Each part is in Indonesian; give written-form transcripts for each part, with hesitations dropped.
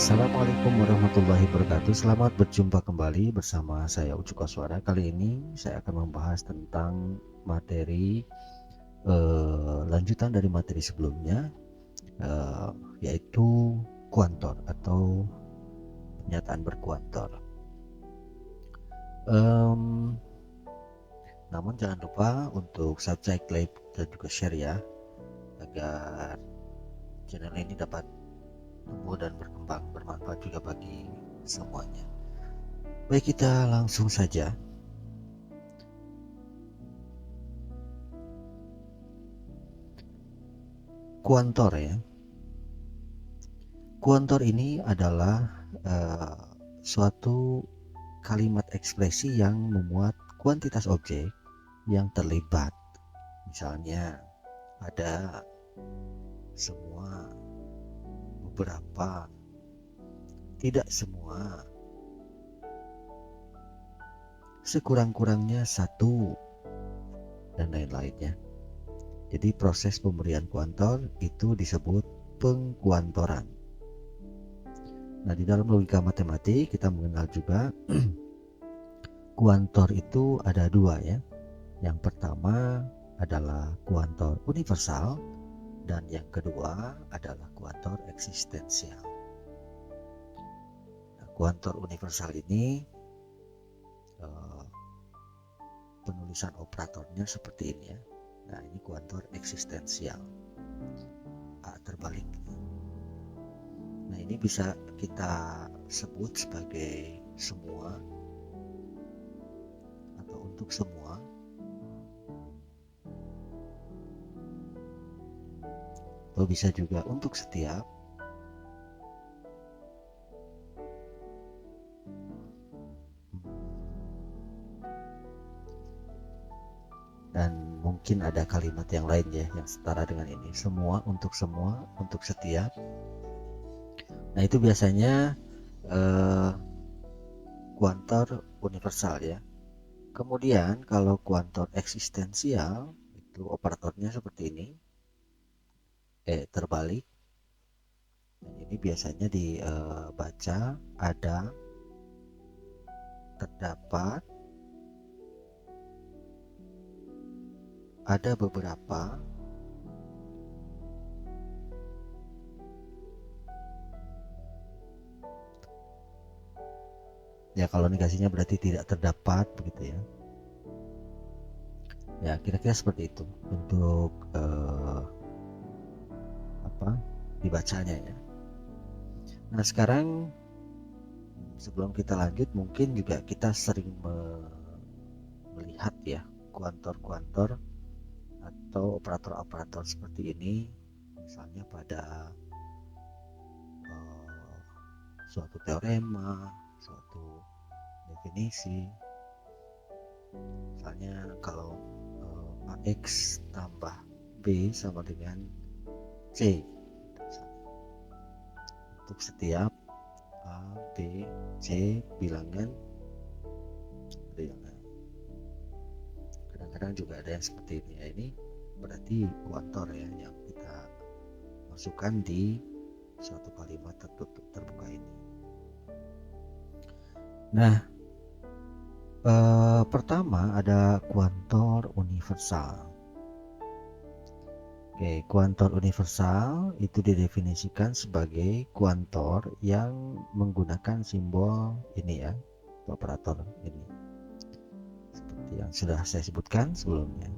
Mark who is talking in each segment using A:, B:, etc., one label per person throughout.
A: Assalamualaikum warahmatullahi wabarakatuh. Selamat berjumpa kembali bersama saya Ucu Koswara. Kali ini saya akan membahas tentang materi lanjutan dari materi sebelumnya, eh, yaitu kuantor atau pernyataan berkuantor. Em, Namun jangan lupa untuk subscribe, like, dan juga share ya, agar channel ini dapat tumbuh dan berkembang, bermanfaat juga bagi semuanya. Baik, kita langsung saja. Kuantor ya. Kuantor ini adalah suatu kalimat ekspresi yang memuat kuantitas objek yang terlibat. Misalnya ada semua, beberapa, tidak semua, sekurang-kurangnya satu, dan lain-lainnya. Jadi proses pemberian kuantor itu disebut pengkuantoran. Nah, di dalam logika matematik kita mengenal juga kuantor itu ada dua ya. Yang pertama adalah kuantor universal dan yang kedua adalah kuantor eksistensial. Nah, kuantor universal ini penulisan operatornya seperti ini ya. Nah, ini kuantor eksistensial, A terbalik. Nah, ini bisa kita sebut sebagai semua atau untuk semua, atau bisa juga untuk setiap, dan mungkin ada kalimat yang lain ya yang setara dengan ini, semua, untuk setiap. Nah, itu biasanya kuantor universal ya. Kemudian kalau kuantor eksistensial itu operatornya seperti ini, terbalik. Dan ini biasanya dibaca ada, terdapat, ada beberapa, ya kalau negasinya berarti tidak terdapat begitu ya. Ya kira-kira seperti itu untuk dibacanya ya. Nah, sekarang sebelum kita lanjut, mungkin juga kita sering melihat ya kuantor-kuantor atau operator-operator seperti ini, misalnya pada suatu teorema, suatu definisi. Misalnya kalau AX tambah B sama dengan C, untuk setiap A, B, C bilangan real. Kadang-kadang juga ada yang seperti ini ya. Ini berarti kuantor ya yang kita masukkan di suatu kalimat tertutup terbuka ini. Nah, pertama ada kuantor universal. Oke, kuantor universal itu didefinisikan sebagai kuantor yang menggunakan simbol ini ya, operator ini, seperti yang sudah saya sebutkan sebelumnya.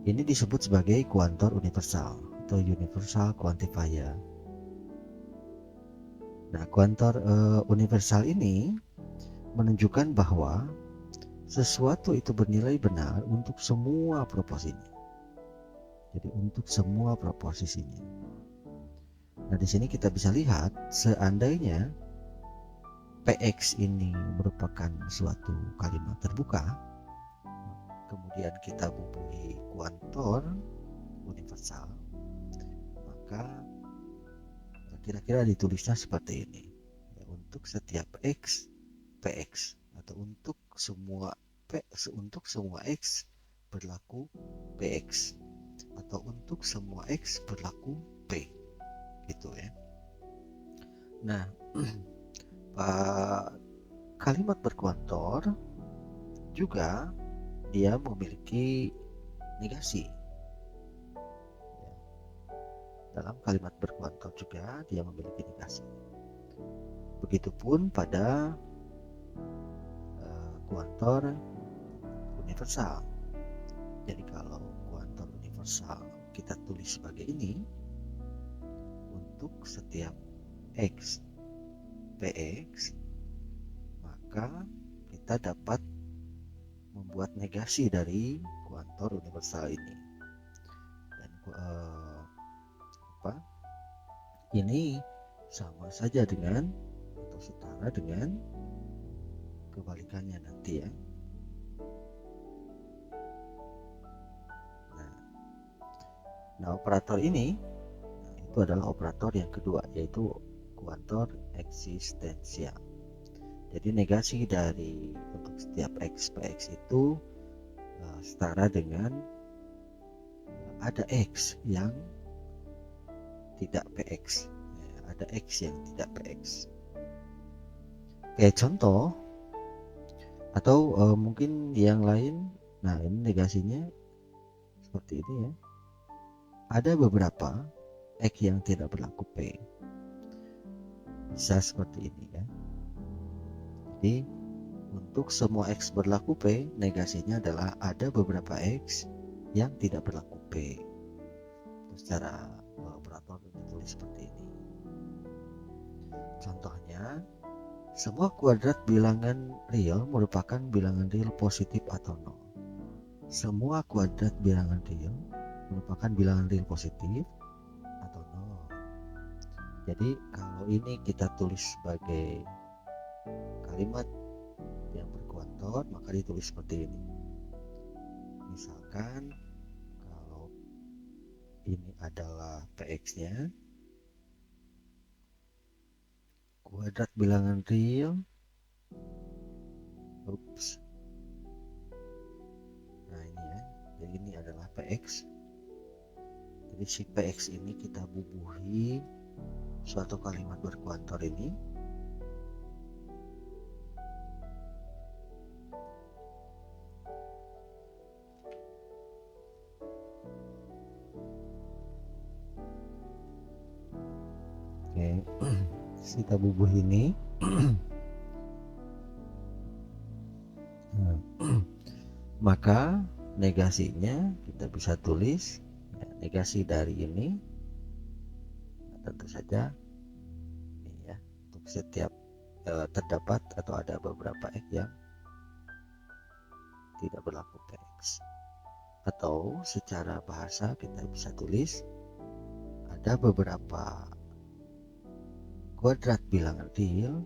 A: Ini disebut sebagai kuantor universal atau universal quantifier. Nah, kuantor universal ini menunjukkan bahwa sesuatu itu bernilai benar untuk semua proposinya. Jadi untuk semua proposisinya. Nah, di sini kita bisa lihat seandainya PX ini merupakan suatu kalimat terbuka, kemudian kita bubuhi kuantor universal, maka kira-kira ditulisnya seperti ini ya, untuk setiap X PX, atau untuk semua X berlaku PX, atau untuk semua X berlaku P gitu ya. Nah, kalimat berkuantor juga dia memiliki negasi. Dalam kalimat berkuantor juga dia memiliki negasi. Begitupun pada kuantor universal. Jadi kalau kuantor universal kita tulis sebagai ini, untuk setiap X Px, maka kita dapat membuat negasi dari kuantor universal ini. Dan ini sama saja dengan atau setara dengan kebalikannya nanti ya. Nah, operator ini itu adalah operator yang kedua, yaitu kuantor eksistensial. Jadi negasi dari untuk setiap X Px itu setara dengan ada X yang tidak Px, ada X yang tidak Px. Kayak contoh atau mungkin yang lain. Nah, ini negasinya seperti ini ya. Ada beberapa X yang tidak berlaku P. Bisa seperti ini ya. Jadi untuk semua X berlaku P, negasinya adalah ada beberapa X yang tidak berlaku P. Secara operator ditulis seperti ini. Contohnya, semua kuadrat bilangan real merupakan bilangan real positif atau nol. Semua kuadrat bilangan real merupakan bilangan real positif atau nol. Jadi kalau ini kita tulis sebagai kalimat yang berkuantor, maka ditulis seperti ini. Misalkan kalau ini adalah Px-nya, kuadrat bilangan real, nah ini ya, jadi ini adalah Px. Jadi si Px ini kita bubuhi suatu kalimat berkuantor ini. Oke, kita bubuh ini. Maka negasinya kita bisa tulis ya, negasi dari ini tentu saja ini ya, untuk setiap terdapat atau ada beberapa X yang tidak berlaku Px. Atau secara bahasa kita bisa tulis ada beberapa kuadrat bilangan real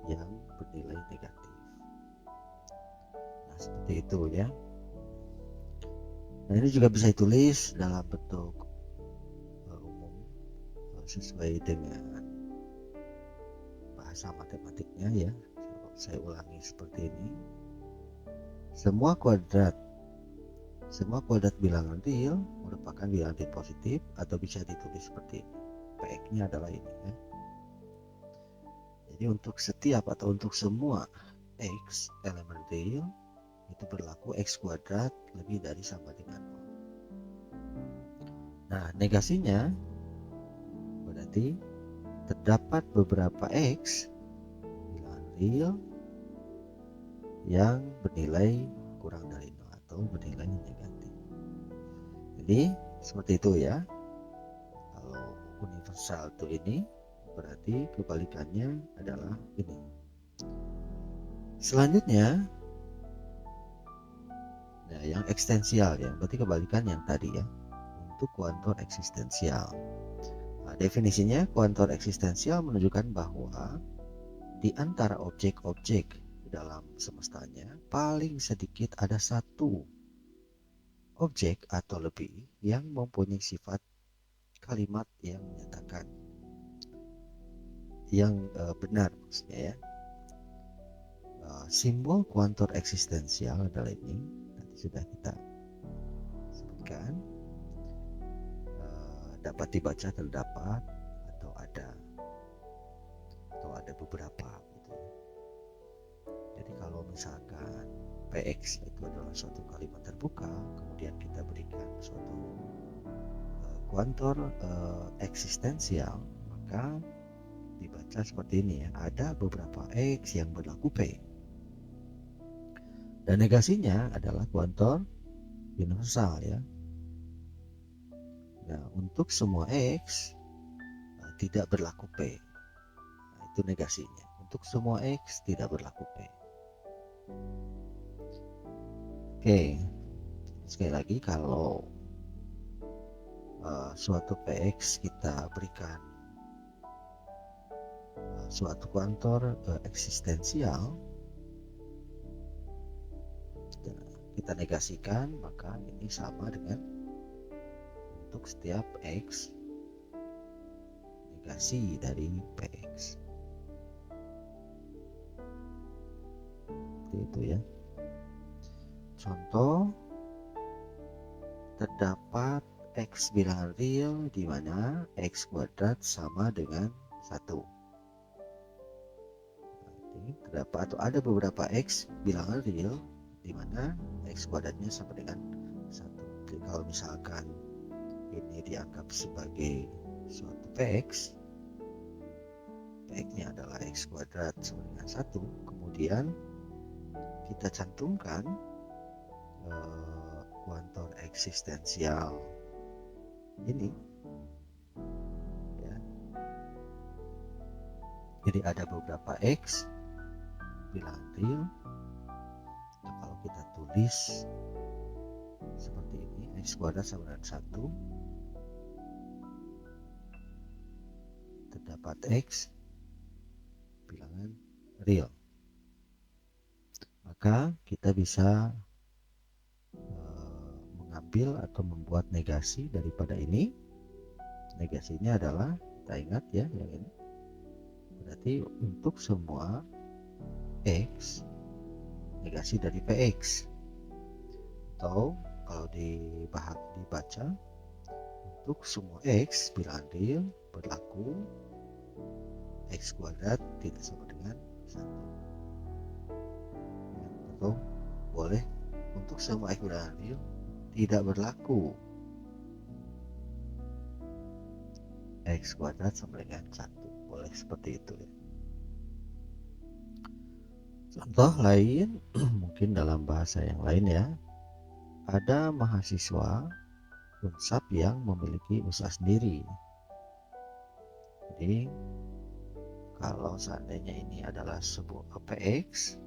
A: yang bernilai negatif. Nah, seperti itu ya. Nah, ini juga bisa ditulis dalam bentuk umum sesuai dengan bahasa matematiknya ya. Saya ulangi seperti ini. Semua kuadrat bilangan real merupakan bilangan real positif, atau bisa ditulis seperti ini. Px-nya adalah ini ya. Jadi untuk setiap atau untuk semua X elemen real itu berlaku X kuadrat lebih dari sama dengan 0. Nah, negasinya berarti terdapat beberapa X bilangan real yang bernilai kurang dari 0 atau bernilai negatif. Jadi seperti itu ya. Kalau universal itu ini, berarti kebalikannya adalah ini. Selanjutnya, nah yang eksistensial ya, berarti kebalikan yang tadi ya. Untuk kuantor eksistensial. Nah, definisinya kuantor eksistensial menunjukkan bahwa di antara objek-objek dalam semestanya paling sedikit ada satu objek atau lebih yang mempunyai sifat kalimat yang menyatakan yang benar maksudnya ya. Simbol kuantor eksistensial adalah ini, nanti sudah kita sebutkan. Dapat dibaca terdapat atau ada. ada beberapa gitu ya. Jadi kalau misalkan PX itu adalah suatu kalimat terbuka, kemudian kita berikan suatu kuantor eksistensial, maka dibaca seperti ini ya, ada beberapa X yang berlaku P. Dan negasinya adalah kuantor universal ya. Nah, untuk semua X tidak berlaku P. Nah, itu negasinya. Untuk semua X tidak berlaku P. Oke, sekali lagi kalau suatu PX kita berikan suatu kuantor eksistensial, kita negasikan, maka ini sama dengan untuk setiap X negasi dari PX. Seperti itu ya. Contoh, terdapat X bilangan real di mana X kuadrat sama dengan 1. Terdapat atau ada beberapa X bilangan real di mana X kuadratnya sama dengan 1. Jadi kalau misalkan ini dianggap sebagai suatu PX, PX-nya adalah X kuadrat sama dengan 1, kemudian kita cantumkan kuantor eksistensial ini ya. Jadi ada beberapa X bilangan real. Nah, kalau kita tulis seperti ini, X kuadrat sama dengan 1, terdapat X bilangan real, maka kita bisa mengambil atau membuat negasi daripada ini. Negasinya adalah, kita ingat ya yang ini, berarti untuk semua X negasi dari PX, atau kalau dibaca untuk semua X bilangan real berlaku X kuadrat tidak sama dengan 1 ya, atau boleh untuk semua X bilangan real tidak berlaku X kuadrat sama dengan 1, boleh seperti itu ya. Contoh lain mungkin dalam bahasa yang lain ya, ada mahasiswa Unsab yang memiliki usaha sendiri. Jadi kalau seandainya ini adalah sebuah PX,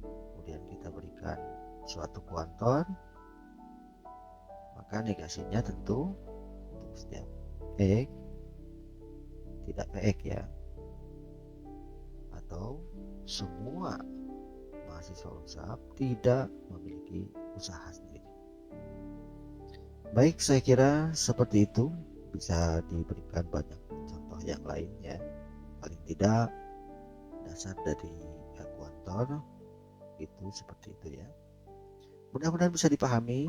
A: kemudian kita berikan suatu kuantor, maka negasinya tentu untuk setiap X tidak PX ya, atau semua mahasiswa Unsab tidak memiliki usaha sendiri. Baik, saya kira seperti itu. Bisa diberikan banyak contoh yang lain ya, paling tidak dasar dari kuantor itu seperti itu ya. Mudah-mudahan bisa dipahami.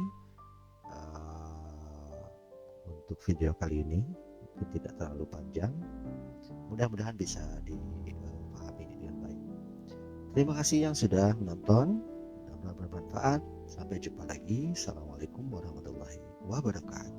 A: Untuk video kali ini mungkin tidak terlalu panjang, mudah-mudahan bisa dipahami dengan baik. Terima kasih yang sudah menonton, mudah-mudahan bermanfaat. Sampai jumpa lagi. Assalamualaikum warahmatullahi wabarakatuh.